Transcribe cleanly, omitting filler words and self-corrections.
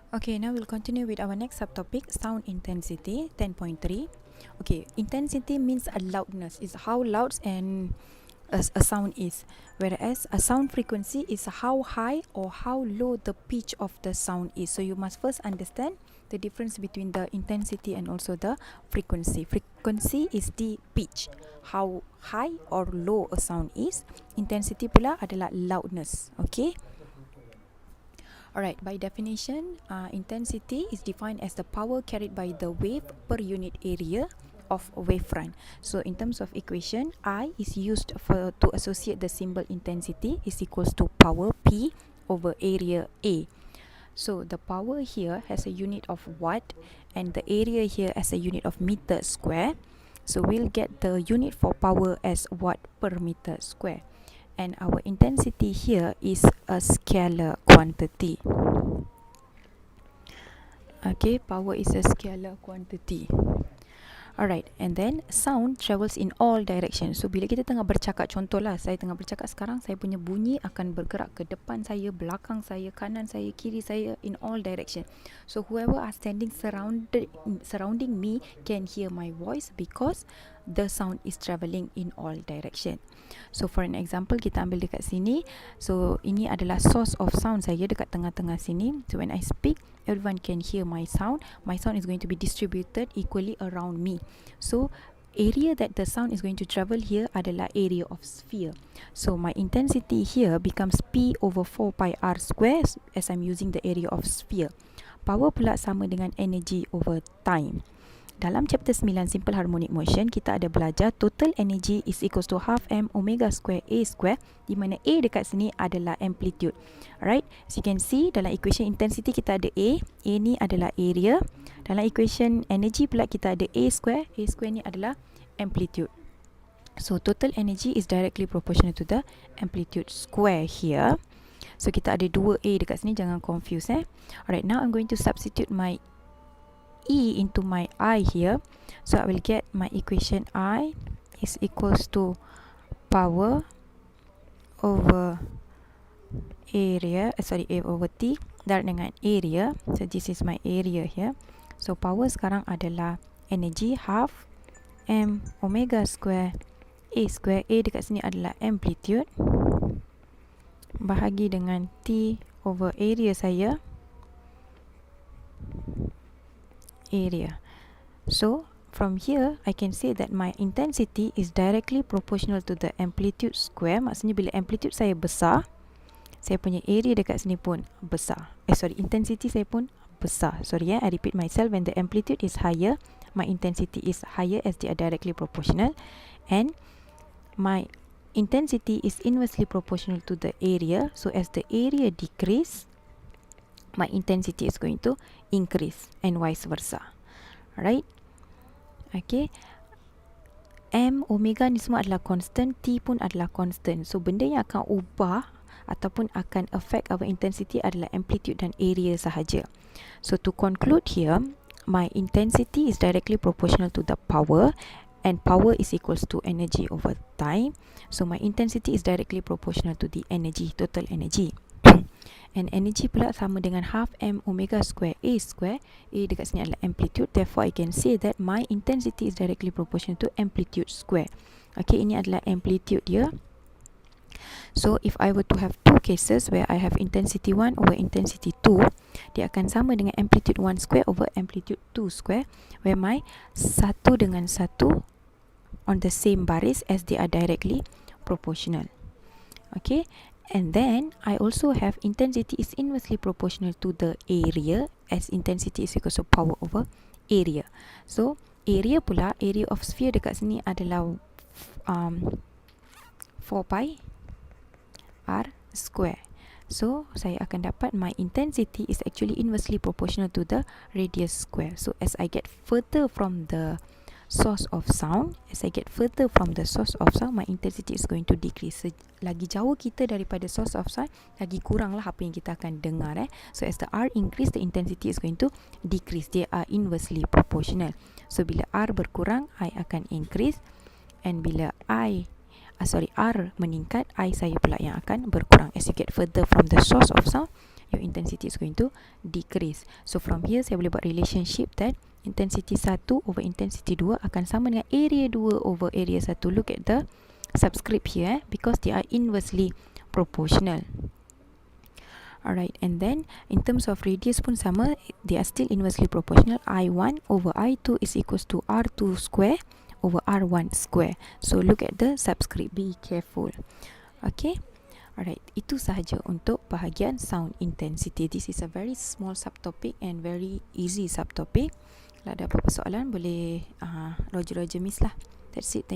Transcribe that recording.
Okay, now we'll continue with our next subtopic, sound intensity 10.3. Okay, intensity means a loudness, is how loud and a sound is, whereas a sound frequency is how high or how low the pitch of the sound is. So you must first understand the difference between the intensity and also the frequency. Frequency is the pitch, how high or low a sound is. Intensity pula adalah loudness. Okay. Alright, by definition, intensity is defined as the power carried by the wave per unit area of wavefront. So in terms of equation, I is used to associate the symbol intensity is equals to power P over area A. So the power here has a unit of watt and the area here as a unit of meter square. So we'll get the unit for power as watt per meter square. And our intensity here is a scalar quantity. Okay, power is a scalar quantity. Alright, and then sound travels in all directions. So bila kita tengah bercakap, contohlah saya tengah bercakap sekarang, saya punya bunyi akan bergerak ke depan saya, belakang saya, kanan saya, kiri saya, in all direction. So whoever are standing surrounding me can hear my voice because the sound is travelling in all direction. So for an example, kita ambil dekat sini. So ini adalah source of sound saya dekat tengah-tengah sini. So when I speak, everyone can hear my sound. My sound is going to be distributed equally around me. So area that the sound is going to travel here adalah area of sphere. So my intensity here becomes P over 4 pi r square as I'm using the area of sphere. Power pula sama dengan energy over time. Dalam chapter 9 simple harmonic motion, kita ada belajar total energy is equals to half m omega square a square, di mana a dekat sini adalah amplitude. Alright, as you can see dalam equation intensity kita ada a ni adalah area. Dalam equation energy pula kita ada a square ni adalah amplitude. So total energy is directly proportional to the amplitude square here. So kita ada 2a dekat sini, jangan confuse Alright, now I'm going to substitute my E into my I here. So I will get my equation I is equals to power over area, A over T darab dengan area. So this is my area here. So power sekarang adalah energy half m omega square a square. A dekat sini adalah amplitude bahagi dengan T over area saya, area. So from here I can say that my intensity is directly proportional to the amplitude square. Maksudnya bila amplitude saya besar, saya punya area dekat sini pun besar. Intensity saya pun besar. I repeat myself. When the amplitude is higher, my intensity is higher as they are directly proportional, and my intensity is inversely proportional to the area. So as the area decrease, my intensity is going to increase and vice versa. Alright. Okay. M, omega ni semua adalah constant, T pun adalah constant. So benda yang akan ubah ataupun akan affect our intensity adalah amplitude dan area sahaja. So to conclude here, my intensity is directly proportional to the power, and power is equals to energy over time. So my intensity is directly proportional to the energy, total energy. And energy pula sama dengan half m omega square a square. A dekat sini adalah amplitude, therefore I can say that my intensity is directly proportional to amplitude square. Okay, ini adalah amplitude dia. So if I were to have two cases where I have intensity 1 over intensity 2, dia akan sama dengan amplitude 1 square over amplitude 2 square, where my satu dengan satu on the same baris as they are directly proportional. Okay. And then I also have intensity is inversely proportional to the area, as intensity is equal to power over area. So area pula, area of sphere dekat sini adalah 4 pi r square. So saya akan dapat my intensity is actually inversely proportional to the radius square. So as I get further from the source of sound, my intensity is going to decrease. Lagi jauh kita daripada source of sound, lagi kuranglah apa yang kita akan dengar. So as the R increase, the intensity is going to decrease. They are inversely proportional. So bila R berkurang, I akan increase, and bila R meningkat, I saya pula yang akan berkurang. As you get further from the source of sound, your intensity is going to decrease. So from here saya boleh buat relationship that intensity 1 over intensity 2 akan sama dengan area 2 over area 1. Look at the subscript here, because they are inversely proportional. Alright, and then in terms of radius pun sama, they are still inversely proportional. I1 over I2 is equals to R2 square over R1 square. So look at the subscript, be careful. Okay, alright, itu sahaja untuk bahagian sound intensity. This is a very small subtopic and very easy subtopic. Kalau ada apa-apa soalan boleh Roger miss lah. That's it. Thank you.